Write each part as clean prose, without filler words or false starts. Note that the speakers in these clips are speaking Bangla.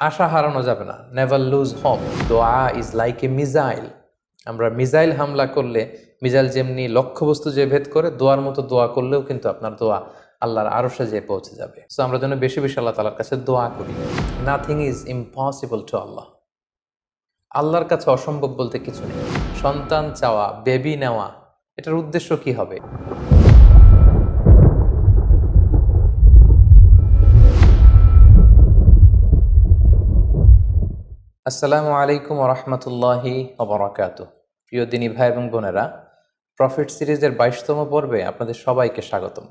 আশা হারানো যাবে না, নেভার লুজ হোপ। দোয়া ইজ লাইক এ মিজাইল। আমরা মিজাইল হামলা করলে মিজাইল যেমনি লক্ষ্যবস্তু যে ভেদ করে, দোয়ার মতো দোয়া করলেও কিন্তু আপনার দোয়া আল্লাহর আরশে যেয়ে পৌঁছে যাবে। সো আমরা যেন বেশি বেশি আল্লাহ তাআলার কাছে দোয়া করি। নাথিং ইজ ইম্পসিবল টু আল্লাহ। আল্লাহর কাছে অসম্ভব বলতে কিছু নেই। সন্তান চাওয়া, বেবি নেওয়া, এটার উদ্দেশ্য কি হবে? আসসালামু আলাইকুম ওয়া রাহমাতুল্লাহি ওয়া বারাকাতুহু। প্রিয় দিনী ভাই এবং বোনেরা, প্রফিট সিরিজের 22তম পর্বে আপনাদের সবাইকে স্বাগতম।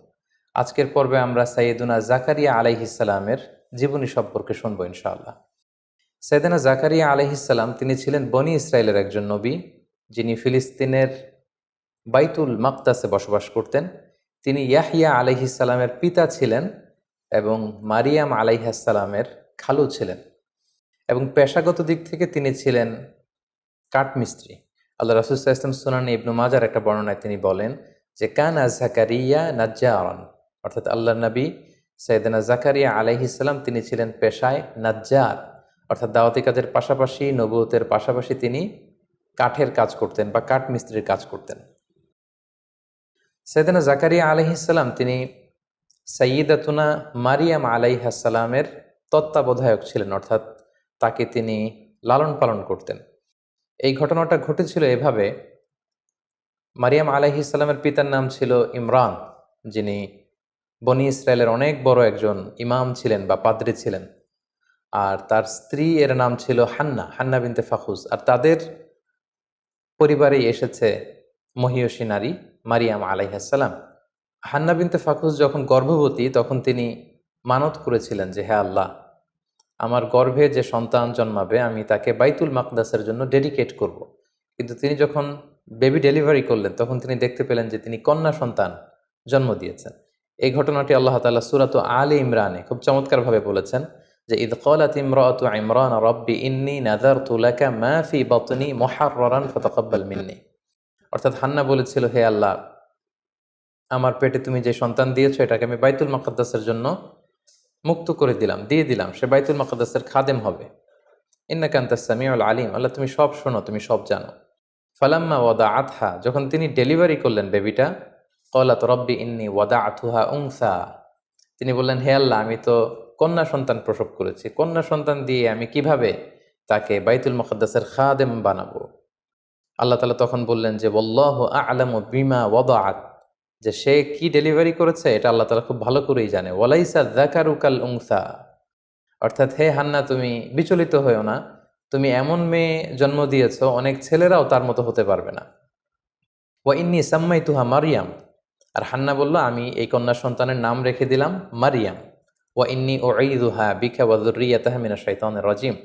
আজকের পর্বে আমরা সাইয়েদুনা জাকারিয়া আলাইহিস সালামের জীবনী সম্পর্কে শুনবো ইনশাআল্লাহ। সাইয়েদুনা জাকারিয়া আলাইহিস সালাম তিনি ছিলেন বনি ইসরাইলের একজন নবী, যিনি ফিলিস্তিনের বাইতুল মাকদাসে বসবাস করতেন। তিনি ইয়াহইয়া আলাইহিস সালামের পিতা ছিলেন এবং মারিয়াম আলাইহিস সালামের খালু ছিলেন, এবং পেশাগত দিক থেকে তিনি ছিলেন কাঠমিস্ত্রি। আল্লাহ রাসূল সাল্লাল্লাহু আলাইহি ওয়াসাল্লাম সুনানে ইবনু মাজার একটা বর্ণনায় তিনি বলেন যে কানা জাকারিয়া নাজ্জারান, অর্থাৎ আল্লাহর নবী সাইয়েদনা জাকারিয়া আলাইহিস সালাম তিনি ছিলেন পেশায় নাজ্জার, অর্থাৎ দাওয়াতি কাজের পাশাপাশি, নবুয়তের পাশাপাশি তিনি কাঠের কাজ করতেন বা কাঠমিস্ত্রির কাজ করতেন। সাইয়েদনা জাকারিয়া আলাইহিস সালাম তিনি সাইয়্যিদাতুনা মারিয়াম আলাইহাস সালামের তত্ত্বাবধায়ক ছিলেন, অর্থাৎ তাকে তিনি লালন পালন করতেন। এই ঘটনাটা ঘটেছিল এভাবে: মারিয়াম আলাইহিস সালামের পিতার নাম ছিল ইমরান, যিনি বনি ইসরায়েলের অনেক বড় একজন ইমাম ছিলেন বা পাদ্রী ছিলেন। আর তার স্ত্রী এর নাম ছিল হান্না, হান্না বিনতে ফাখুস। আর তাদের পরিবারেই এসেছে মহিয়সী নারী মারিয়াম আলাইহিস সালাম। হান্না বিনতে ফাখুস যখন গর্ভবতী, তখন তিনি মানত করেছিলেন যে হে আল্লাহ, আমার গর্ভে যে সন্তান জন্মাবে আমি তাকে বাইতুল মাকদাসের জন্য ডেডিকেট করব। কিন্তু তিনি যখন বেবি ডেলিভারি করলেন, তখন তিনি দেখতে পেলেন যে তিনি কন্যা সন্তান জন্ম দিয়েছেন। এই ঘটনাটি আল্লাহ তাআলা সূরাত আলে ইমরানে খুব চমৎকারভাবে বলেছেন যে ইদ ক্বালাত ইমরাতু ইমরান রাব্বি ইন্নী নাযারতু লাকা মা ফি বাতনি মুহাররারান ফাতাকাব্বাল মিন্নি। অর্থাৎ হান্না বলেছিল, হে আল্লাহ, আমার পেটে তুমি যে সন্তান দিয়েছো এটাকে আমি বাইতুল মাকদাসের জন্য মুক্ত করে দিলাম, দিয়ে দিলাম, সে বাইতুল মাকদাসের খাদেম হবে। ইন্নাকা আনতাস সামিউল আলিম, আল্লাহ তুমি সব শোনো, তুমি সব জানো। ফালাম্মা ওয়াদাআতহা, যখন তিনি ডেলিভারি করলেন বেবিটা, ক্বালাত রব্বি ইন্নী ওয়াদাআতুহা উনসা, তিনি বললেন হে আল্লাহ, আমি তো কন্যা সন্তান প্রসব করেছি, কন্যা সন্তান দিয়ে আমি কিভাবে তাকে বাইতুল মাকদাসের খাদেম বানাবো? আল্লাহ তাআলা তখন বললেন যে ওয়াল্লাহু আ'লামু বিমা ওয়াদাআত, যে সে কি ডেলিভারি করেছে এটা আল্লাহ তাআলা খুব ভালো করেই জানে। ওয়ালাইসা যাকারু কাল উনসা, অর্থাৎ হে হান্না, তুমি বিচলিত হয়েও না, তুমি এমন মেয়ে জন্ম দিয়েছো অনেক ছেলেরাও তার মতো হতে পারবে না। ওয়া ইন্নী সাম্মাইতুহা মারিয়াম, আর হান্না বলল আমি এই কন্যা সন্তানের নাম রেখে দিলাম মারিয়াম। ওয়া ইন্নী উঈযুহা বিকা ওয়া যুররিয়াতাহা মিনাশ শাইতানির রাজিম,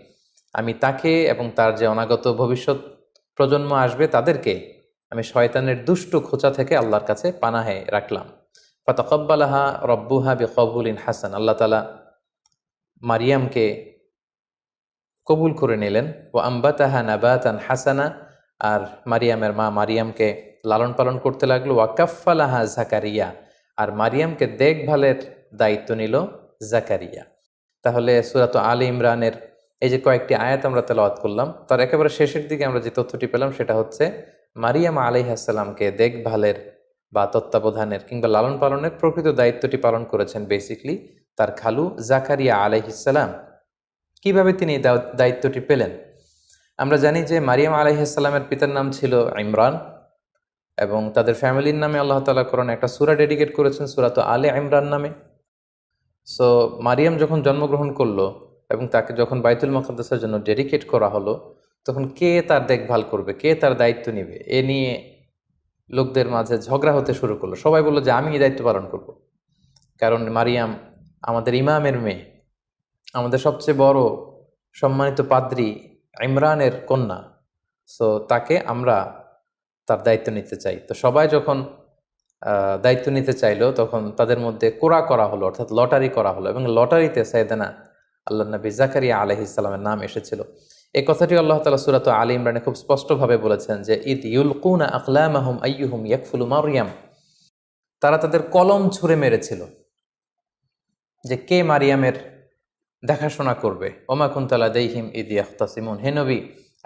আমি তাকে এবং তার যে অনাগত ভবিষ্যৎ প্রজন্ম আসবে তাদেরকে আমি শয়তানের দুষ্ট খোঁচা থেকে আল্লাহর কাছে পানাহে রাখলাম। ফাতাকাব্বালাহা রব্বুহা বিকবুলিন হাসান, আল্লাহ তাআলা মারিয়ামকে কবুল করে নিলেন। ও আম্বাতাহা নাবাতান হাসানা, আর মারিয়ামের মা মারিয়ামকে লালন পালন করতে লাগলো। ওয়াকাফালাহা জাকারিয়া, আর মারিয়ামকে দেখভালের দায়িত্ব নিল জাকারিয়া। তাহলে সূরাত আলে ইমরানের এই যে কয়েকটি আয়াত আমরা তেলাওয়াত করলাম, তার একেবারে শেষের দিকে আমরা যে তথ্যটি পেলাম সেটা হচ্ছে মারিয়াম আলাইহিস সালামকে দেখভালের বা তত্ত্বাবধানের কিংবা লালন পালনের প্রকৃত দায়িত্বটি পালন করেছেন বেসিকলি তার খালু জাকারিয়া আলাইহিস সালাম। কিভাবে তিনি এই দায়িত্বটি পেলেন? আমরা জানি যে মারিয়াম আলাইহিস সালামের পিতার নাম ছিল ইমরান, এবং তাদের ফ্যামিলির নামে আল্লাহ তাআলা কোরআনে একটা সূরা ডেডিকেট করেছেন, সূরাত আলে ইমরান নামে। সো মারিয়াম যখন জন্মগ্রহণ করলো এবং তাকে যখন বাইতুল মাকদাসের জন্য ডেডিকেট করা হলো, তখন কে তার দেখভাল করবে, কে তার দায়িত্ব নেবে, এ নিয়ে লোকদের মাঝে ঝগড়া হতে শুরু করলো। সবাই বললো যে আমি এই দায়িত্ব পালন করব, কারণ মারিয়াম আমাদের ইমামের মেয়ে, আমাদের সবচেয়ে বড় সম্মানিত পাদ্রী ইমরানের কন্যা। সো তাকে আমরা তার দায়িত্ব নিতে চাই। তো সবাই যখন দায়িত্ব নিতে চাইলো, তখন তাদের মধ্যে কোরা করা হলো, অর্থাৎ লটারি করা হলো, এবং লটারিতে সাইয়েদনা আল্লাহ নবী জাকারিয়া আলাইহিস সালামের নাম এসেছিল। এই কথাটি আল্লাহ তাআলা সূরাত আলে ইমরানে খুব স্পষ্টভাবে বলেছেন যে ইদ ইউলকুনা আকলামাহুম আইয়ুহুম ইয়াকফুলু মারইয়াম, তারা তাদের কলম ছুঁড়ে মেরেছিল যে কে মারিয়ামের দেখাশোনা করবে। ওমা কুনতা লাদাইহিম ইয ইয়াখতাসিমুন, হে নবী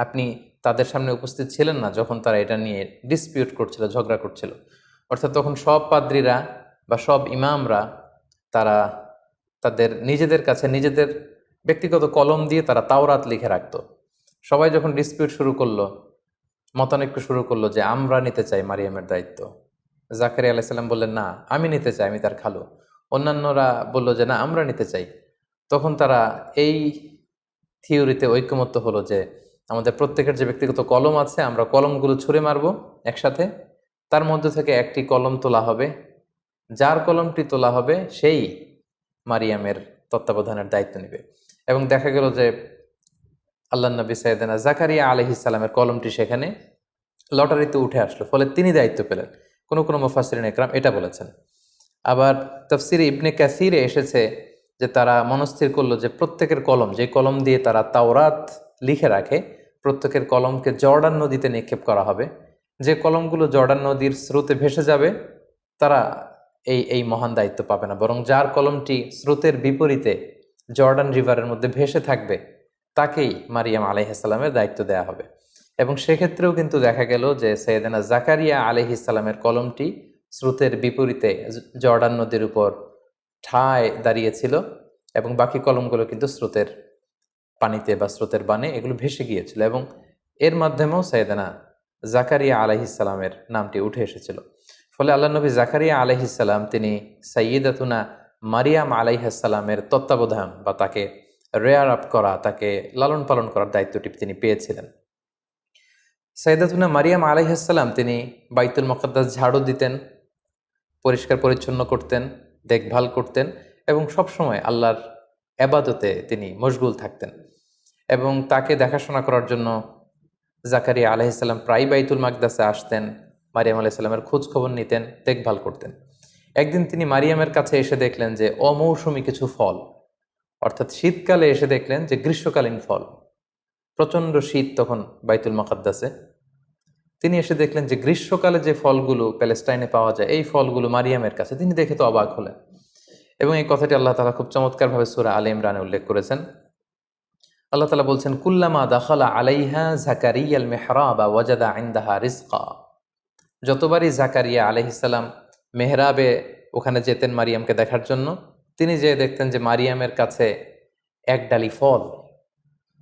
আপনি তাদের সামনে উপস্থিত ছিলেন না যখন তারা এটা নিয়ে ডিসপিউট করছিল, ঝগড়া করছিল। অর্থাৎ তখন সব পাদ্রীরা বা সব ইমামরা তারা তাদের নিজেদের কাছে নিজেদের ব্যক্তিগত কলম দিয়ে তারা তাওরাত লিখে রাখতো। সবাই যখন ডিসপিউট শুরু করলো, মতানৈক্য শুরু করলো যে আমরা নিতে চাই মারিয়ামের দায়িত্ব, জাকারিয়া আলাইহিস সালাম বললেন না আমি নিতে চাই, আমি তার খালু। অন্যান্যরা বলল যে না আমরা নিতে চাই। তখন তারা এই থিওরিতে ঐকমত্য হলো যে আমাদের প্রত্যেকের যে ব্যক্তিগত কলম আছে আমরা কলমগুলো ছুঁড়ে মারব একসাথে, তার মধ্যে থেকে একটি কলম তোলা হবে, যার কলমটি তোলা হবে সেই মারিয়ামের তত্ত্বাবধানের দায়িত্ব নেবে। এবং দেখা গেল যে আল্লাহ নবী সাইয়েদনা জাকারিয়া আলাইহিস সালামের কলমটি সেখানে লটারিতে উঠে আসলো, ফলে তিনি দায়িত্ব পেলেন। কোনো কোনো মুফাসসিরিন ইকরাম এটা বলেছেন। আবার তাফসিরে ইবনে কাসিরে এসেছে যে তারা মনস্থির করলো যে প্রত্যেকের কলম, যে কলম দিয়ে তারা তাওরাত লিখে রাখে, প্রত্যেকের কলমকে জর্ডান নদীতে নিক্ষেপ করা হবে। যে কলমগুলো জর্ডান নদীর স্রোতে ভেসে যাবে তারা এই মহান দায়িত্ব পাবে না, বরং যার কলমটি স্রোতের বিপরীতে জর্ডান রিভারের মধ্যে ভেসে থাকবে তাকেই মারিয়াম আলাইহিস সালামের দায়িত্ব দেয়া হবে। এবং সেক্ষেত্রেও কিন্তু দেখা গেল যে সৈয়দনা জাকারিয়া আলাইহিস সালামের কলমটি স্রোতের বিপরীতে জর্ডান নদীর উপর ঠায় দাঁড়িয়েছিল এবং বাকি কলমগুলো কিন্তু স্রোতের পানিতে বা স্রোতের বানে এগুলো ভেসে গিয়েছিল এবং এর মাধ্যমেও সৈয়দনা জাকারিয়া আলাইহিস সালামের নামটি উঠে এসেছিল। ফলে আল্লাহ নবী জাকারিয়া আলাইহিস সালাম তিনি সাইয়্যিদাতুনা মারিয়াম আলাইহিস সালামের তত্ত্বাবধান বা তাকে রেয়ার আপ করা, তাকে লালন পালন করার দায়িত্বটি তিনি পেয়েছিলেন। সাইয়্যিদাতুনা মারিয়াম আলাইহিস সালাম তিনি বাইতুল মুকাদ্দাস ঝাড়ু দিতেন, পরিষ্কার পরিচ্ছন্ন করতেন, দেখভাল করতেন এবং সবসময় আল্লাহর ইবাদতে তিনি মশগুল থাকতেন। এবং তাকে দেখাশোনা করার জন্য জাকারিয়া আলাইহিস সালাম প্রায় বাইতুল মাকদাসে আসতেন, মারিয়াম আলাইহিস সালামের খোঁজ খবর নিতেন, দেখভাল করতেন। একদিন তিনি মারিয়ামের কাছে এসে দেখলেন যে অমৌসুমী কিছু ফল, অর্থাৎ শীতকালে এসে দেখলেন যে গ্রীষ্মকালীন ফল, প্রচণ্ড শীত তখন বাইতুল মুকাদ্দাসে। তিনি এসে দেখলেন যে গ্রীষ্মকালে যে ফলগুলো প্যালেস্টাইনে পাওয়া যায় এই ফলগুলো মারিয়ামের কাছে, তিনি দেখে তো অবাক হলেন। এবং এই কথাটি আল্লাহ তাআলা খুব চমৎকারভাবে সূরা আলে ইমরানে উল্লেখ করেছেন। আল্লাহ তাআলা বলছেন কুল্লামা দাখালা আলাইহা জাকারিয়াল মিহরাবা ওয়াজাদা ইনদাহা রিজকা, যতবারই জাকারিয়া আলাইহিস সালাম মেহরাবে ওখানে যেতেন মারিয়ামকে দেখার জন্য, তিনি যেয়ে দেখতেন যে মারিয়ামের কাছে এক ডালি ফল।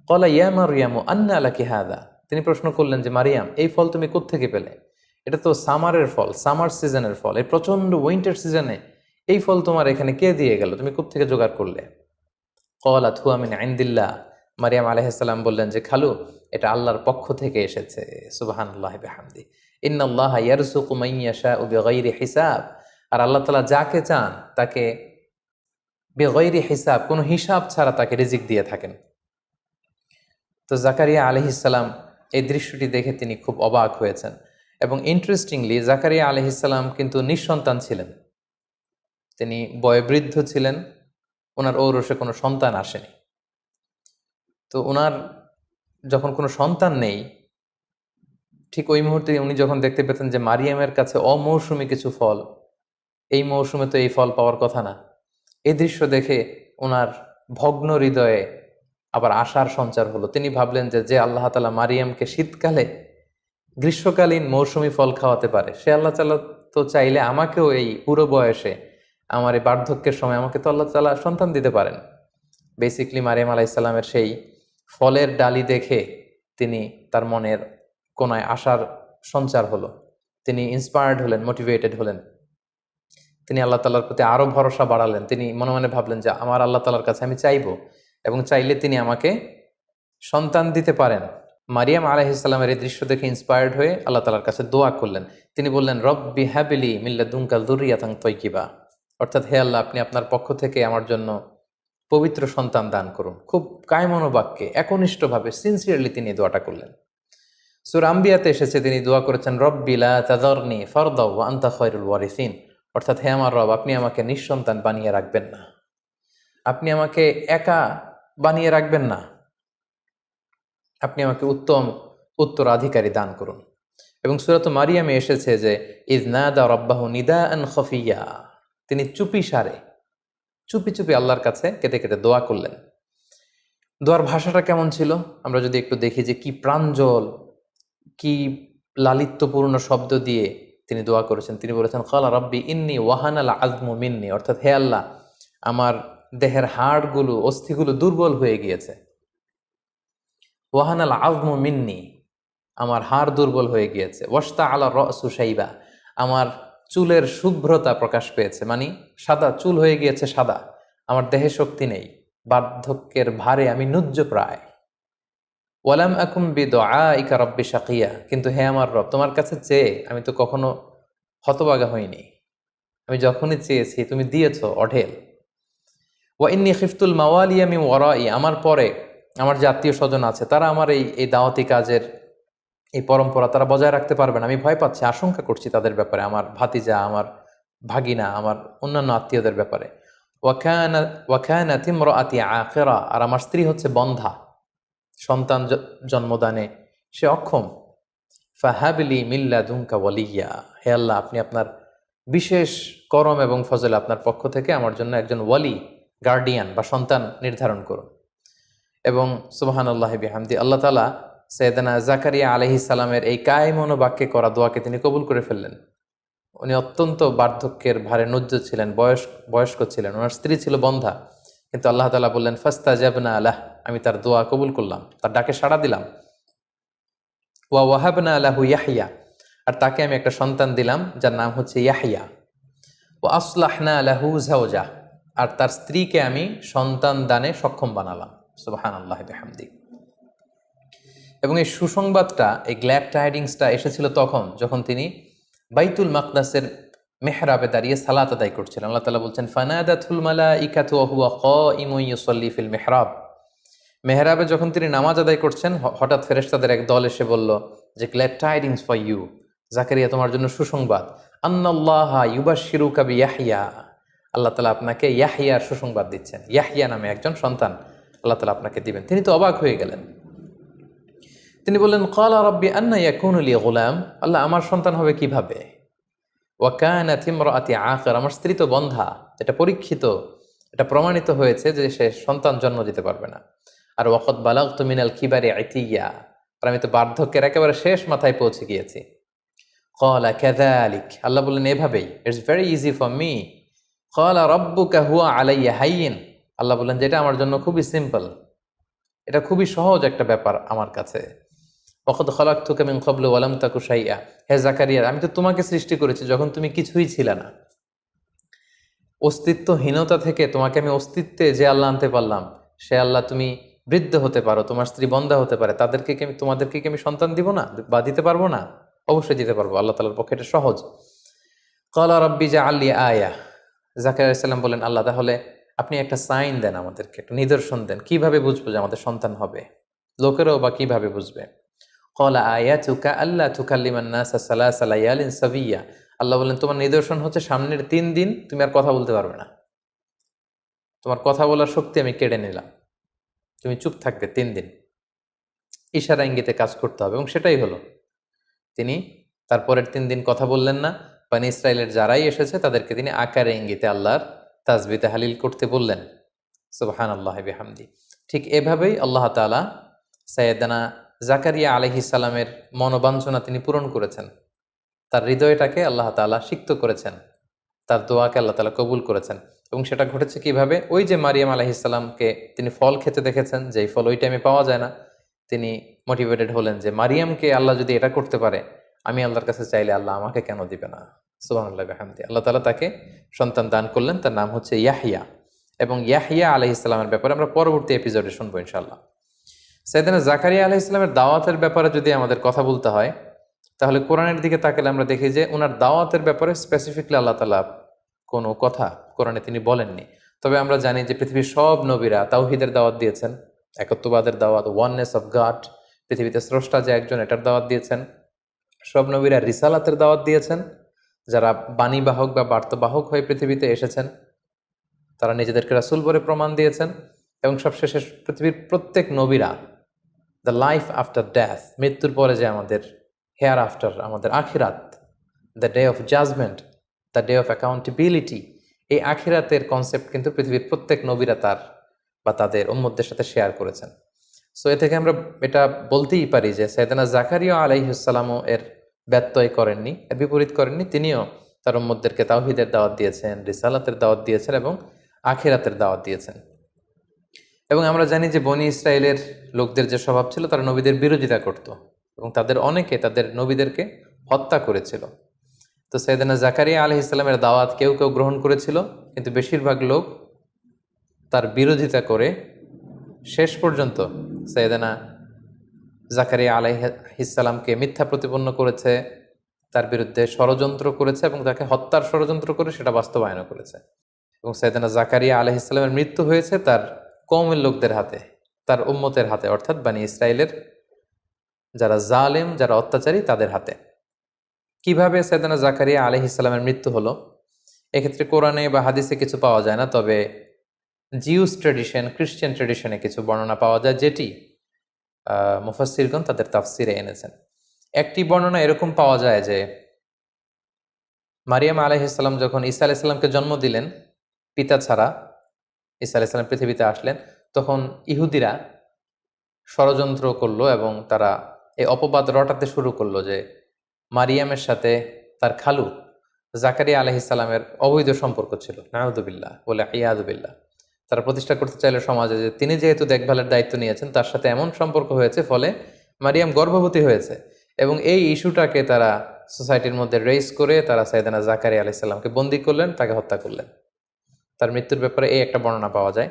ক্বালা ইয়া মারইয়ামু আন্না লাকি হাযা, তিনি প্রশ্ন করলেন যে মারিয়াম এই ফল তুমি কোত্থেকে পেলে? এটা তো সামারের ফল, সামার সিজনের ফল, এই প্রচন্ড উইন্টার সিজনে এই ফল তোমার এখানে কে দিয়ে গেল, তুমি কোত্থেকে জোগাড় করলে? ক্বালাত হুয়া মিন ইনদিল্লাহ, মারিয়াম আলাইহিস সালাম বললেন যে খালু এটা আল্লাহর পক্ষ থেকে এসেছে। সুবহানাল্লাহি বিহামদি, ইন্নাল্লাহা ইয়ারযুকু মান ইয়াশাউ বিগাইরি হিসাব, আর আল্লাহ তাআলা যাকে চান তাকে বিগাইরি হিসাব, কোনো হিসাব ছাড়া তাকে রিজিক দিয়ে থাকেন। তো জাকারিয়া আলাইহিস সালাম এই দৃশ্যটি দেখে তিনি খুব অবাক হয়েছেন। এবং ইন্টারেস্টিংলি জাকারিয়া আলাইহিস সালাম কিন্তু নিঃসন্তান ছিলেন, তিনি বয়োবৃদ্ধ ছিলেন, ওনার ঔরসে কোনো সন্তান আসেনি। তো ওনার যখন কোনো সন্তান নেই, ঠিক ওই মুহূর্তে উনি যখন দেখতে পেতেন যে মারিয়ামের কাছে অমৌসুমী কিছু ফল, এই মৌসুমে তো এই ফল পাওয়ার কথা না, এই দৃশ্য দেখে ওনার ভগ্ন হৃদয়ে আবার আশার সঞ্চার হলো। তিনি ভাবলেন যে আল্লাহ তাআলা মারিয়ামকে শীতকালে গ্রীষ্মকালীন মৌসুমী ফল খাওয়াতে পারে, সে আল্লাহ তাআলা তো চাইলে আমাকেও এই পুরো বয়সে আমার এই বার্ধক্যের সময় আমাকে তো আল্লাহ তাআলা সন্তান দিতে পারেন। বেসিকলি মারিয়াম আলাইহিস সালামের সেই ফলের ডালি দেখে তিনি তার মনের কোনায় আশার সঞ্চার হলো, তিনি ইন্সপায়ার্ড হলেন, মোটিভেটেড হলেন, তিনি আল্লাহ তাআলার প্রতি আরো ভরসা বাড়ালেন। তিনি মনে মনে ভাবলেন যে আমার আল্লাহ তাআলার কাছে আমি চাইবো এবং চাইলে তিনি আমাকে সন্তান দিতে পারেন। মারিয়াম আলাইহিস সালামের এই দৃশ্য দেখে ইন্সপায়ার্ড হয়ে আল্লাহ তাআলার কাছে দোয়া করলেন। তিনি বললেন রব্বি হাবলি মিন লাদুনকা যুররিয়াতান তাইয়্যিবা, অর্থাৎ হে আল্লাহ আপনি আপনার পক্ষ থেকে আমার জন্য পবিত্র সন্তান দান করুন। খুব কায়মনোবাক্যে একনিষ্ঠভাবে সিনসিয়ারলি তিনি দোয়াটা করলেন। সূরা আম্বিয়াতে এসেছে তিনি দোয়া করেছেন রব্বি লা তাযারনি ফারদা ওয়া আনতা খায়রুল ওয়ারিসিন, অর্থাৎ হে আমার রব আপনি আমাকে নিঃসন্তান বানিয়ে রাখবেন না, আপনি আমাকে একা বানিয়ে রাখবেন না, আপনি আমাকে উত্তম উত্তরাধিকারী দান করুন। এবং সূরাত মারিয়ামে এসেছে যে ইয নাদা রাব্বাহু নিদাআন খাফিয়া, তিনি চুপি চুপি আল্লাহর কাছে কেটে কেটে দোয়া করলেন। দোয়ার ভাষাটা কেমন ছিল আমরা যদি একটু দেখি যে কি প্রাঞ্জল, কি লালিত্যপূর্ণ শব্দ দিয়ে তিনি দোয়া করেছেন। তিনি বলেছেন কালা রাব্বি ইন্নি ওয়াহানাল আজমু মিন্নি, অর্থাৎ হে আল্লাহ, আমার দেহের হাড়গুলো, অস্থিগুলো দুর্বল হয়ে গিয়েছে। ওয়াহানাল আজমু মিন্নি, আমার হাড় দুর্বল হয়ে গিয়েছে। ওয়াস্তা আলা রসু শাইবা, আমার চুলের শুভ্রতা প্রকাশ পেয়েছে, মানে সাদা চুল হয়ে গিয়েছে সাদা। আমার দেহে শক্তি নেই, বার্ধক্যের ভারে আমি নুজ্জ প্রায়। ওয়ালাম আকুম বিদুআইকা রাব্বি শাকিয়া, কিন্তু হে আমার রব, তোমার কাছে চেয়ে আমি তো কখনো হতবাগা হইনি। আমি যখনই চেয়েছি তুমি দিয়েছো অঢেল। ওয়া ইন্নী খিফতুল মাওয়ালিয়া মিন ওয়ারাই, আমার পরে আমার যে আত্মীয় স্বজন আছে তারা আমার এই দাওয়াতি কাজের এই পরম্পরা তারা বজায় রাখতে পারবে না। আমি ভয় পাচ্ছি, আশঙ্কা করছি তাদের ব্যাপারে, আমার ভাতিজা, আমার ভাগিনা, আমার অন্যান্য আত্মীয়দের ব্যাপারে। ওয়াকানাত ইমরাআতি আখিরা, আর আমার স্ত্রী হচ্ছে বন্ধা, সন্তান জন্মদানে সে অক্ষম। ফাহাবলি মিল্লা দুনকা ওয়ালিয়া, হে আল্লাহ, আপনি আপনার বিশেষ করম এবং ফজলে আপনার পক্ষ থেকে আমার জন্য একজন ওয়ালি, গার্ডিয়ান বা সন্তান নির্ধারণ করুন। এবং সুবহানাল্লাহি বিহামদি, আল্লাহ তাআলা সাইয়েদনা জাকারিয়া আলাইহিস সালামের এই কায়মনো বাক্যে করা দোয়াকে তিনি কবুল করে ফেললেন। উনি অত্যন্ত বার্ধক্যের ভারে নুজ্জ ছিলেন, বয়স্ক ছিলেন, ওনার স্ত্রী ছিল বন্ধা, কিন্তু আল্লাহ তাআলা বললেন ফাস্তাজাবনা লাহ, আমি তার দোয়া কবুল করলাম, তার ডাকে সাড়া দিলাম। ওয়া ওয়াহাবনা লাহু ইয়াহইয়া, আর তাকে আমি একটা সন্তান দিলাম যার নাম হচ্ছে ইয়াহইয়া। ওয়া আসলাহনা লাহু যাওজা, আর তার স্ত্রীকে আমি সন্তান দানে সক্ষম বানালাম। সুবহানাল্লাহি বিহামদি। এবং এই সুসংবাদটা, এই গ্ল্যাড টাইডিংসটা এসেছিল তখন যখন তিনি বাইতুল মাকদাসের মেহরাবে দাঁড়িয়ে সালাত আদায় করছিলেন। আল্লাহ তাআলা বলছেন ফানাদাতুল মালাইকাতু ওয়া হুয়া কাইমুন ইউসাল্লি ফিল মিহরাব, মেহরাবে যখন তিনি নামাজ আদায় করছেন হঠাৎ ফেরেশতাদের এক দল এসে বলল যে glad tidings for you Zakariya, তোমার জন্য সুসংবাদ। আন্নাল্লাহা ইউবাশশিরুকা বিয়াহইয়া, আল্লাহ তাআলা আপনাকে ইয়াহইয়ার সুসংবাদ দিচ্ছেন। ইয়াহইয়া নামে একজন সন্তান আল্লাহ তাআলা আপনাকে দিবেন। তিনি তো অবাক হয়ে গেলেন। তিনি বললেন ক্বালা রাব্বি আন্না ইয়াকুনু লি গুলাম, আল্লাহ, আমার সন্তান হবে কিভাবে? ওয়া কানাত ইমরাআতি আখির, আমার স্ত্রী তো বন্ধা, এটা পরীক্ষিত, এটা প্রমাণিত হয়েছে যে সে সন্তান জন্ম দিতে পারবে না। আর ওয়াকাদ বালাগতু মিনাল কিবারি ইতিয়া, আর আমি তো বার্ধক্যের একেবারে শেষ মাথায় পৌঁছে গিয়েছি। ক্বালা কাযালিক, আল্লাহ বললেন এভাবেই, it's very easy for me. ক্বালা রাব্বুকা হুয়া আলাইয়া হাইয়িন, আল্লাহ বললেন যেটা আমার জন্য খুবই সিম্পল, এটা খুবই সহজ একটা ব্যাপার আমার কাছে। ওয়াকাদ খালাকতুকা মিন ক্বাবলু ওয়া লাম তাকু শাইআ, হে জাকারিয়া, আমি তো তোমাকে সৃষ্টি করেছি যখন তুমি কিছুই ছিলে না। অস্তিত্বহীনতা থেকে তোমাকে আমি অস্তিত্বে যে আল্লাহ আনতে পারলাম, সে আল্লাহ তুমি বৃদ্ধ হতে পারো, তোমার স্ত্রী বন্ধা হতে পারে, তোমাদেরকে কি আমি সন্তান দিব না বা দিতে পারবো না? অবশ্যই দিতে পারবো, আল্লাহ তাআলার পক্ষে এটা সহজ। ক্বালা রাব্বি জাআললি আয়া, জাকারিয়া আলাইহিস সালাম বলেন আল্লাহ, তাহলে আপনি একটা সাইন দেন, আমাদেরকে একটা নিদর্শন দেন, কিভাবে বুঝবো যে আমাদের সন্তান হবে? লোকেরাও বা কিভাবে বুঝবে? ক্বালা আয়াতুকা আল্লা তুকাল্লিমান নাসা সালাসা লায়ালিন সাবিয়্যা, আল্লাহ বললেন তোমার নিদর্শন হচ্ছে সামনের 3 দিন তুমি আর কথা বলতে পারবে না, তোমার কথা বলার শক্তি আমি কেড়ে নিলাম, তুমি চুপ থাকবে 3 দিন। ইশারা ইঙ্গিতে কাজ করতে হবে, এবং সেটাই হলো। তিনি তারপরের 3 দিন কথা বললেন না। বনী ইসরাইলের যারাই এসেছে তাদেরকে তিনি আকারে ইঙ্গিতে আল্লাহর তাসবিহ তাহলিল করতে বললেন। সুবহানাল্লাহি বিহামদি। ঠিক এভাবেই আল্লাহ তাআলা সাইয়েদনা জাকারিয়া আলাইহিস সালামের মনোবাঞ্ছনা তিনি পূরণ করেছেন। তার হৃদয়টাকে আল্লাহ তাআলা সিক্ত করেছেন, তার দোয়াকে আল্লাহ তাআলা কবুল করেছেন। এবং সেটা ঘটেছে কিভাবে? ওই যে মারিয়াম আলাইহিস সালামকে তিনি ফল খেতে দেখেছেন, যেই ফল ওই টাইমে পাওয়া যায় না, তিনি মোটিভেটেড হলেন যে মারিয়ামকে আল্লাহ যদি এটা করতে পারে, আমি আল্লাহর কাছে চাইলে আল্লাহ আমাকে কেন দিবে না? সুবহানাল্লাহি ওয়া বিহামদিহি। আল্লাহ তাআলা তাকে সন্তান দান করলেন, তার নাম হচ্ছে ইয়াহইয়া। এবং ইয়াহইয়া আলাইহিস সালামের ব্যাপারে আমরা পরবর্তী এপিসোডে শুনবো ইনশাআল্লাহ। সাইয়েদনা জাকারিয়া আলাইহিস সালামের দাওয়াতের ব্যাপারে যদি আমাদের কথা বলতে হয়, তাহলে কোরআনের দিকে তাকালে আমরা দেখি যে ওনার দাওয়াতের ব্যাপারে স্পেসিফিকলি আল্লাহ তাআলা কোনো কথা কোরআনে তিনি বলেননি। তবে আমরা জানি যে পৃথিবীর সব নবীরা তাওহীদের দাওয়াত দিয়েছেন, একত্ববাদের দাওয়াত, ওয়াননেস অফ গড, পৃথিবীতে স্রষ্টা যে একজন, এটার দাওয়াত দিয়েছেন। সব নবীরা রিসালাতের দাওয়াত দিয়েছেন, যারা বাণীবাহক বা বার্তাবাহক হয়ে পৃথিবীতে এসেছেন তারা নিজেদেরকে রাসূল বলে প্রমাণ দিয়েছেন। এবং সবশেষে পৃথিবীর প্রত্যেক নবীরা দ্য লাইফ আফটার ডেথ, মৃত্যুর পরে যে আমাদের হেয়ার আফটার, আমাদের আখিরাত, the day of judgment, the day of accountability, এই আখিরাতের কনসেপ্ট কিন্তু পৃথিবীর প্রত্যেক নবীরা তার বা তাদের উম্মতদের সাথে শেয়ার করেছেন। সো এ থেকে আমরা এটা বলতেই পারি যে সাইয়েদনা জাকারিয়া আলাইহিসসালামও এর ব্যত্যয় করেননি, এর বিপরীত করেননি। তিনিও তার উম্মতদেরকে তাওহীদের দাওয়াত দিয়েছেন, রিসালাতের দাওয়াত দিয়েছেন এবং আখিরাতের দাওয়াত দিয়েছেন। এবং আমরা জানি যে বনি ইসরায়েলের লোকদের যে স্বভাব ছিল, তারা নবীদের বিরোধিতা করত এবং তাদের অনেকে তাদের নবীদেরকে হত্যা করেছিল। তো সাইয়েদনা জাকারিয়া আলাইহিস সালামের দাওয়াত কেউ কেউ গ্রহণ করেছিল, কিন্তু বেশিরভাগ লোক তার বিরোধিতা করে শেষ পর্যন্ত সাইয়েদনা জাকারিয়া আলাইহিস সালামকে মিথ্যা প্রতিপন্ন করেছে, তার বিরুদ্ধে ষড়যন্ত্র করেছে এবং তাকে হত্যার ষড়যন্ত্র করে সেটা বাস্তবায়ন করেছে। এবং সাইয়েদনা জাকারিয়া আলাইহিস সালামের মৃত্যু হয়েছে তার কওমের লোকদের হাতে, তার উম্মতের হাতে, অর্থাৎ বনি ইসরায়েলের যারা জালেম, যারা অত্যাচারী, তাদের হাতে। কিভাবে সাইয়েদনা জাকারিয়া আলাইহিস সালামের মৃত্যু হলো, এক্ষেত্রে কোরআনে বা হাদিসে কিছু পাওয়া যায় না, তবে জিউস ট্রেডিশন, ক্রিশ্চিয়ান ট্রেডিশনে কিছু বর্ণনা পাওয়া যায়, যেটি মুফাসসিরগণ তাদের তাফসিরে এনেছেন। একটি বর্ণনা এরকম পাওয়া যায় যে মারিয়াম আলাইহিস সালাম যখন ঈসা আলাইহিস সালামকে জন্ম দিলেন, পিতা ছাড়া ঈসা আলাইহিস সালাম পৃথিবীতে আসলেন, তখন ইহুদিরা ষড়যন্ত্র করলো এবং তারা এই অপবাদ রটাতে শুরু করলো যে মারিয়ামের সাথে তার খালু জাকারিয়া আলাইহিস সালামের অবৈধ সম্পর্ক ছিল, নাউযুবিল্লাহ বলে ইয়াযুবিল্লাহ। তারা প্রতিষ্ঠা করতে চাইলো সমাজে যে তিনি যেহেতু দেখভালের দায়িত্ব নিয়েছেন, তার সাথে এমন সম্পর্ক হয়েছে ফলে মারিয়াম গর্ভবতী হয়েছে। এবং এই ইস্যুটাকে তারা সোসাইটির মধ্যে রেইজ করে তারা সাইয়েদনা জাকারিয়া আলাইহিস সালামকে বন্দী করলেন, তাকে হত্যা করলেন। তার মৃত্যুর ব্যাপারে এই একটা বর্ণনা পাওয়া যায়।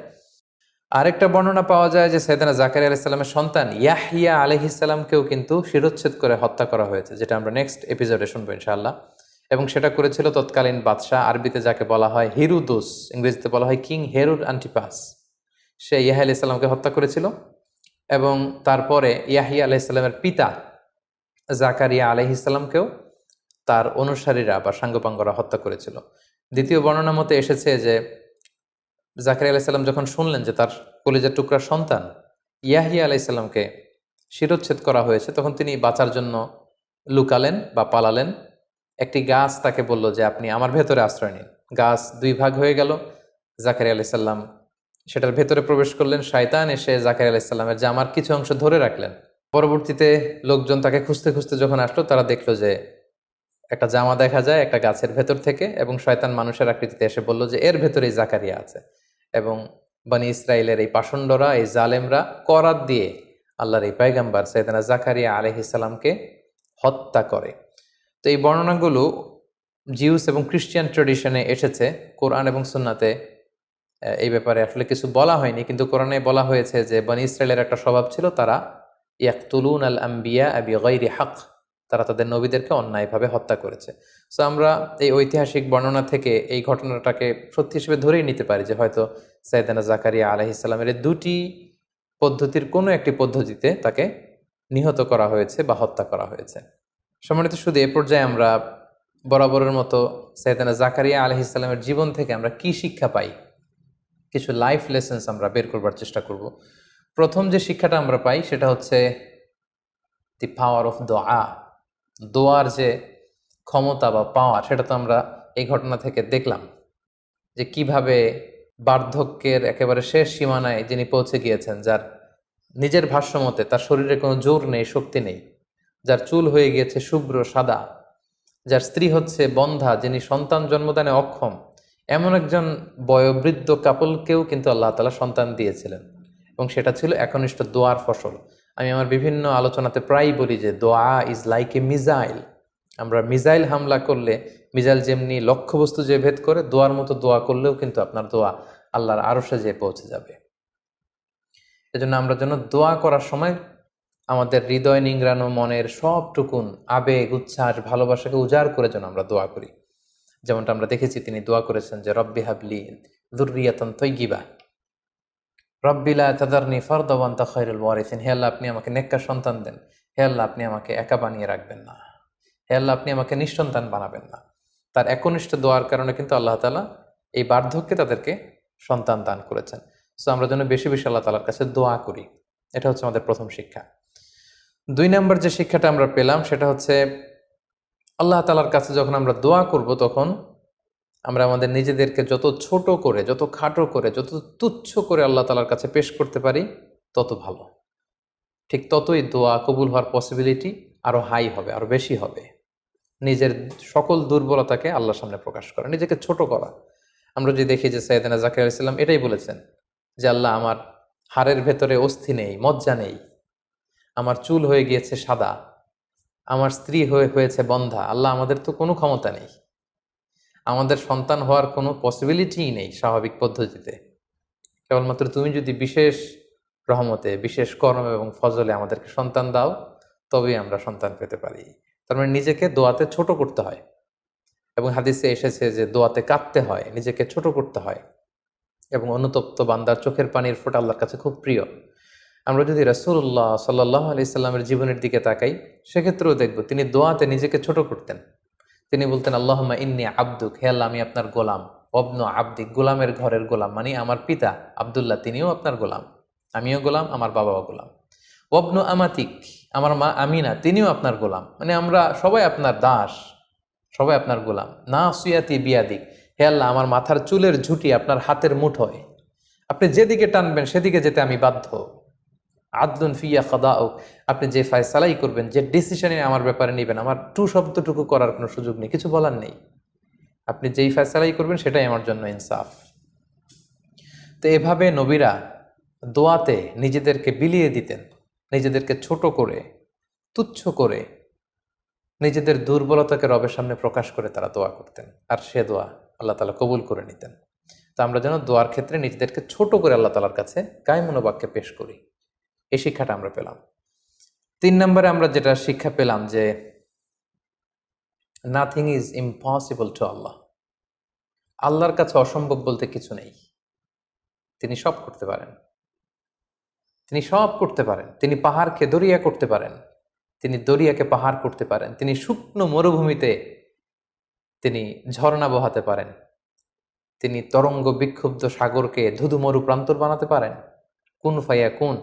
আরেকটা বর্ণনা পাওয়া যায় যে সাইয়েদনা জাকারিয়া আলাইহিস সালামের সন্তান ইয়াহইয়া আলাইহিস সালামকেও কিন্তু শিরচ্ছেদ করে হত্যা করা হয়েছে, যেটা আমরা নেক্সট এপিসোডে শুনবো ইনশাআল্লাহ। এবং সেটা করেছিল তৎকালীন বাদশাহ, আরবিতে যাকে বলা হয় হিরুদুস, ইংরেজিতে বলা হয় কিং হেরুড আন্টিপাস। সে ইয়াহইয়া আলাইহিস সালামকে হত্যা করেছিল এবং তারপরে ইয়াহইয়া আলাইহিস সালামের পিতা জাকারিয়া আলাইহিস সালামকেও তার অনুসারীরা বা সাঙ্গপাঙ্গরা হত্যা করেছিল। দ্বিতীয় বর্ণনা মতে এসেছে যে জাকারিয়া আলাইহিস সালাম যখন শুনলেন যে তার কলিজার টুকরা সন্তান ইয়াহইয়া আলাইহিস সালামকে শিরচ্ছেদ করা হয়েছে, তখন তিনি বাঁচার জন্য লুকালেন বা পালালেন। একটি গাছ তাকে বলল যে আপনি আমার ভেতরে আশ্রয় নিন। গাছ দুই ভাগ হয়ে গেল, জাকারিয়া আলাইহিস সালাম সেটার ভেতরে প্রবেশ করলেন। শয়তান এসে জাকারিয়া আলাইহিস সালামের জামার কিছু অংশ ধরে রাখলেন। পরবর্তীতে লোকজন তাকে খুঁজতে খুঁজতে যখন আসলো, তারা দেখলো যে একটা জামা দেখা যায় একটা গাছের ভেতর থেকে, এবং শয়তান মানুষের আকৃতিতে এসে বলল যে এর ভেতরেই জাকারিয়া আছে। এবং বনি ইসরায়েলের এই পাষণ্ডরা, এই জালেমরা করাত দিয়ে আল্লাহর এই পয়গম্বর সাইয়েদনা জাকারিয়া আলাইহিস সালামকে হত্যা করে। তো এই বর্ণনাগুলো জিউস এবং খ্রিস্টিয়ান ট্রেডিশনে এসেছে। কোরআন এবং সুন্নাতে এই ব্যাপারে আসলে কিছু বলা হয়নি, কিন্তু কোরআনে বলা হয়েছে যে বনি ইসরায়েলের একটা স্বভাব ছিল, তারা ইয়াকতুলুন আল আম্বিয়া বিগাইরি হক, তারা তাদের নবীদেরকে অন্যায়ভাবে হত্যা করেছে। সো আমরা এই ঐতিহাসিক বর্ণনা থেকে এই ঘটনাটাকে সত্যি হিসেবে ধরেই নিতে পারি যে হয়তো সাইয়েদনা জাকারিয়া আলাইহিস সালামের দুটি পদ্ধতির কোনো একটি পদ্ধতিতে তাকে নিহত করা হয়েছে বা হত্যা করা হয়েছে। সম্মানিত শুধু এ পর্যায়ে আমরা বরাবরের মতো সাইয়েদনা জাকারিয়া আলাইহিস সালামের জীবন থেকে আমরা কি শিক্ষা পাই, কিছু লাইফ লেসেন্স আমরা বের করবার চেষ্টা করব। প্রথম যে শিক্ষাটা আমরা পাই সেটা হচ্ছে দি পাওয়ার অফ দোয়া। দোয়ার যে ক্ষমতা বা পাওয়ার, সেটা তো আমরা এই ঘটনা থেকে দেখলাম যে কিভাবে বার্ধক্যের একেবারে শেষ সীমানায় যিনি পৌঁছে গিয়েছেন, যার নিজের ভাষ্যমতে তার শরীরে কোনো জোর নেই, শক্তি নেই, যার চুল হয়ে গিয়েছে শুভ্র সাদা, যার স্ত্রী হচ্ছে বন্ধা, যিনি সন্তান জন্মদানে অক্ষম, এমন একজন বয়োবৃদ্ধ কাপলকেও কিন্তু আল্লাহ তাআলা সন্তান দিয়েছিলেন, এবং সেটা ছিল একনিষ্ঠ দোয়ার ফসল। আমি আমার বিভিন্ন আলোচনাতে প্রায়ই বলি যে দোয়া ইজ লাইক এ মিজাইল। আমরা মিজাইল হামলা করলে মিজাইল যেমনি লক্ষ্যবস্তু যে ভেদ করে, দোয়ার মতো দোয়া করলেও কিন্তু আপনার দোয়া আল্লাহর আরশে যেয়ে পৌঁছে যাবে। এজন্য আমরা যেন দোয়া করার সময় আমাদের হৃদয় নিংড়ানো মনের সবটুকুন আবেগ, উচ্ছ্বাস, ভালোবাসাকে উজাড় করে যেন আমরা দোয়া করি। যেমনটা আমরা দেখেছি তিনি দোয়া করেছেন যে রব্বি হাবলি যুররিয়াতান তাইয়্যিবা, রব্বি লা তাযারনি ফারদা ওয়া আনতা খায়রুল ওয়ারিসিন। হে আল্লাহ, আপনি আমাকে নেককার সন্তান দেন। হে আল্লাহ, আপনি আমাকে একা বানিয়ে রাখবেন না। হে আল্লাহ, আপনি আমাকে নিঃসন্তান বানাবেন না। তার একনিষ্ঠ দোয়ার কারণে কিন্তু আল্লাহ তাআলা এই বার্ধক্যে তাদেরকে সন্তান দান করেছেন। সো আমরা যেন বেশি বেশি আল্লাহ তাআলার কাছে দোয়া করি। এটা হচ্ছে আমাদের প্রথম শিক্ষা। 2 নম্বর যে শিক্ষাটা আমরা পেলাম সেটা হচ্ছে আল্লাহ তাআলার কাছে যখন আমরা দোয়া করব, তখন আমরা আমাদের নিজেদেরকে যত ছোট করে, যত খাটো করে, যত তুচ্ছ করে আল্লাহ তাআলার কাছে পেশ করতে পারি, তত ভালো। ঠিক ততই দোয়া কবুল হওয়ার পসিবিলিটি আরো হাই হবে, আরো বেশি হবে। নিজের সকল দুর্বলতাকে আল্লাহর সামনে প্রকাশ করা, নিজেকে ছোট করা। আমরা যদি দেখি যে সাইয়েদনা জাকারিয়া আলাইহিস সালাম এটাই বলেছেন যে আল্লাহ, আমার হাড়ের ভেতরে অস্থি নেই, মজ্জা নেই, আমার চুল হয়ে গিয়েছে সাদা, আমার স্ত্রী হয়েছে বন্ধা। আল্লাহ, আমাদের তো কোনো ক্ষমতা নেই, আমাদের সন্তান হওয়ার কোনো পসিবিলিটিই নেই স্বাভাবিক পদ্ধতিতে। কেবলমাত্র তুমি যদি বিশেষ রহমতে, বিশেষ কর্ম এবং ফজলে আমাদেরকে সন্তান দাও, তবেই আমরা সন্তান পেতে পারি। তার মানে নিজেকে দোয়াতে ছোট করতে হয়, এবং হাদিসে এসেছে যে দোয়াতে কাঁদতে হয়, নিজেকে ছোট করতে হয়, এবং অনুতপ্ত বান্দার চোখের পানির ফোঁটা আল্লাহর কাছে খুব প্রিয়। আমরা যদি রাসূলুল্লাহ সাল্লাল্লাহু আলাইহি সাল্লামের জীবনের দিকে তাকাই, সেক্ষেত্রেও দেখব তিনি দোয়াতে নিজেকে ছোট করতেন। তিনি বলতেন, আল্লাহুম্মা ইন্নী আবদুক, হে আল্লাহ, আমি আপনার গোলাম। ওয়াবনু আবদিক, গোলামের ঘরের গোলাম, মানে আমার পিতা আব্দুল্লাহ তিনিও আপনার গোলাম, আমিও গোলাম, আমার বাবাও গোলাম। ওয়াবনু আমাতিক, আমার মা আমিনা তিনিও আপনার গোলাম, মানে আমরা সবাই আপনার দাস, সবাই আপনার গোলাম। না সুয়াতি বিয়াদিক, হে আল্লাহ, আমার মাথার চুলের ঝুঁটি আপনার হাতের মুঠোয়, আপনি যেদিকে টানবেন সেদিকে যেতে আমি বাধ্য। আদলুন ফিয়া খাদাউক, আপনি যে ফয়সালাই করবেন, যে ডিসিশনে আমার ব্যাপারে নেবেন, আমার টু শব্দটুকু করার কোনো সুযোগ নেই, কিছু বলার নেই। আপনি যেই ফয়সালাই করবেন সেটাই আমার জন্য ইনসাফ। তো এভাবে নবীরা দোয়াতে নিজেদেরকে বিলিয়ে দিতেন, নিজেদেরকে ছোট করে, তুচ্ছ করে, নিজেদের দুর্বলতাকে রবের সামনে প্রকাশ করে তারা দোয়া করতেন, আর সে দোয়া আল্লাহ তাআলা কবুল করে নিতেন। তো আমরা যেন দোয়ার ক্ষেত্রে নিজেদেরকে ছোট করে আল্লাহ তাআলার কাছে কায়মনোবাক্যে পেশ করি, এই শিক্ষাটা আমরা পেলাম। 3 নম্বরে আমরা যেটা শিক্ষা পেলাম যে নাথিং ইজ ইম্পসিবল টু আল্লাহ। আল্লাহর কাছে অসম্ভব বলতে কিছু নেই, তিনি সব করতে পারেন, তিনি সব করতে পারেন। তিনি পাহাড়কে দরিয়া করতে পারেন, তিনি দরিয়াকে পাহাড় করতে পারেন, তিনি শুকনো মরুভূমিতে তিনি ঝর্ণা বহাতে পারেন, তিনি তরঙ্গ বিক্ষুব্ধ সাগরকে ধুধু মরু প্রান্তর বানাতে পারেন। কুন ফাইয়া কুন,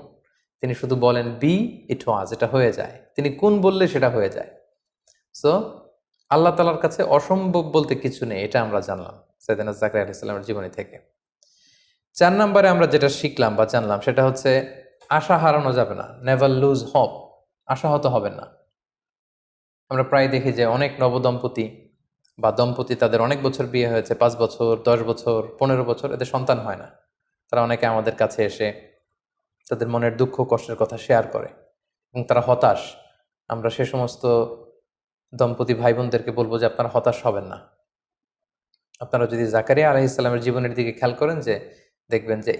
তিনি শুধু বলেন বি, ইট ওয়াজ, এটা হয়ে যায়। তিনি কুন বললে সেটা হয়ে যায়। সো আল্লাহ তাআলার কাছে অসম্ভব বলতে কিছু নেই, এটা আমরা জানলাম সাইয়েদনা জাকারিয়া আলাইহিস সালামের জীবনী থেকে। 4 নম্বরে আমরা যেটা শিখলাম বা জানলাম সেটা হচ্ছে আশা হারানো যাবে না, নেভার লুজ হোপ, আশাহত হবেন না। আমরা প্রায় দেখি যে অনেক নবদম্পতি বা দম্পতি, তাদের অনেক বছর বিয়ে হয়েছে, 5 বছর, 10 বছর, 15 বছর, এদের সন্তান হয় না। তারা অনেকে আমাদের কাছে এসে তাদের মনের দুঃখ কষ্টের কথা শেয়ার করে এবং তারা হতাশ। আমরা সে সমস্ত দম্পতি ভাই বোনদেরকে বলবো যে আপনারা হতাশ হবেন না। আপনারা যদি জাকারিয়া আলাইহিস সালামের জীবনের দিকে খেয়াল করেন, যে দেখবেন যে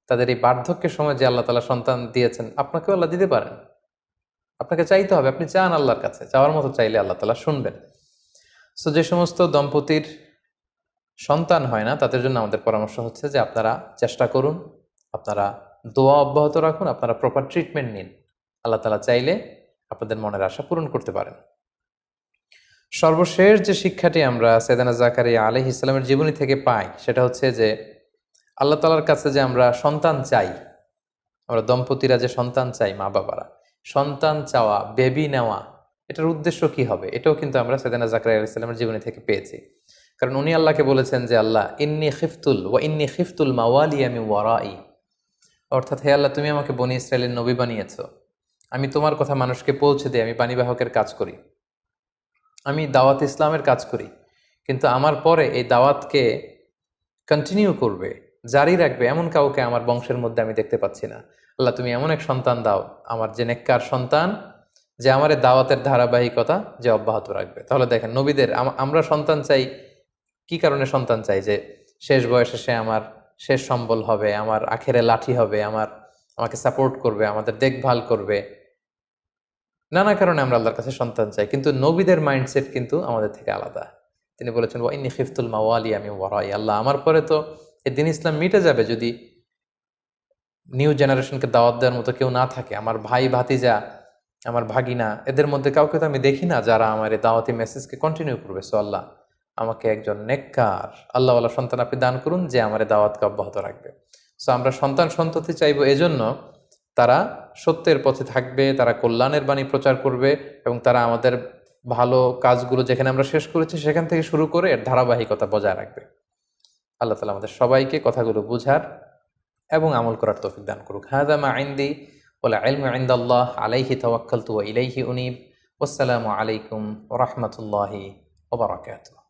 তাদের এই বার্ধক্যের সময় যে আল্লাহ তাআলা সন্তান দিয়েছেন, আপনাকেও আল্লাহ দিতে পারেন। আপনাকে চাইতে হবে, আপনি চান আল্লাহর কাছে, চাওয়ার মতো চাইলে আল্লাহ তাআলা শুনবেন। সো যে সমস্ত দম্পতির সন্তান হয় না, তাদের জন্য আমাদের পরামর্শ হচ্ছে যে আপনারা চেষ্টা করুন, আপনারা দোয়া অব্যাহত রাখুন, আপনারা প্রপার ট্রিটমেন্ট নিন। আল্লাহ তাআলা চাইলে আপনাদের মনের আশা পূরণ করতে পারেন। সর্বশেষ যে শিক্ষাটি আমরা সাইয়েদনা জাকারিয়া আলাইহিস সালামের জীবনী থেকে পাই, সেটা হচ্ছে যে আল্লাহ তাআলার কাছে যে আমরা সন্তান চাই, আমরা দম্পতিরা যে সন্তান চাই, মা বাবারা সন্তান চাওয়া, বেবি নেওয়া, এটার উদ্দেশ্য কি হবে, এটাও কিন্তু আমরা সাইয়েদনা জাকারিয়া আলাইহিস সালামের জীবনী থেকে পেয়েছি। কারণ উনি আল্লাহকে বলেছেন যে আল্লাহ, ইন্নী খিফতুল মাওয়ালিয়া মিন ওয়ারাই, অর্থাৎ হে আল্লাহ, তুমি আমাকে বনী ইসরাইলের নবী বানিয়েছো, আমি তোমার কথা মানুষকে পৌঁছে দিই, আমি বাণীবাহকের কাজ করি, আমি দাওয়াত ইসলামের কাজ করি, কিন্তু আমার পরে এই দাওয়াতকে কন্টিনিউ করবে, জারি রাখবে এমন কাউকে আমার বংশের মধ্যে আমি দেখতে পাচ্ছি না। আল্লাহ, তুমি এমন এক সন্তান দাও, আমার যে নেককার সন্তান, যে আমার এই দাওয়াতের ধারাবাহিকতা যে অব্যাহত রাখবে। তাহলে দেখেন, নবীদের আমরা সন্তান চাই কি কারণে সন্তান চাই? যে শেষ বয়সে সে আমার শেষ সম্বল হবে, আমার আখেরে লাঠি হবে, আমাকে সাপোর্ট করবে, আমাদের দেখভাল করবে, নানা কারণে আমরা আল্লাহর কাছে সন্তান চাই। কিন্তু নবীদের মাইন্ডসেট কিন্তু আমাদের থেকে আলাদা। তিনি বলেছেন, ওয়া ইন্নী খিফতুল মাওয়ালিয়া মিন ওয়ারাই, আল্লাহ, আমার পরে তো এই দ্বীন ইসলাম মিটে যাবে যদি নিউ জেনারেশনকে দাওয়াত দেওয়ার মতো কেউ না থাকে। আমার ভাই ভাতিজা, আমার ভাগিনা, এদের মধ্যে কাউকে তো আমি দেখি না যারা আমার এই দাওয়াতি মেসেজকে কন্টিনিউ করবে। সো আল্লাহ, আমাকে একজন নেককার আল্লাহওয়ালা সন্তান আপনি দান করুন, যে আমার এই দাওয়াতকে অব্যাহত রাখবে। সো আমরা সন্তান সন্ততি চাইবো এজন্য তারা সত্যের পথে থাকবে, তারা কল্যাণের বাণী প্রচার করবে, এবং তারা আমাদের ভালো কাজগুলো যেখানে আমরা শেষ করেছি সেখান থেকে শুরু করে এর ধারাবাহিকতা বজায় রাখবে। আল্লাহ তাআলা আমাদের সবাইকে কথাগুলো বুঝার এবং আমল করার তৌফিক দান করুক। হাযা মা ইনদি ওয়াল ইলমু ইনদাল্লাহ আলাইহি তাওয়াক্কালতু ওয়া ইলাইহি উনীব। ওয়াসসালামু আলাইকুম ওয়া রাহমাতুল্লাহি ওয়া বারাকাতুহু।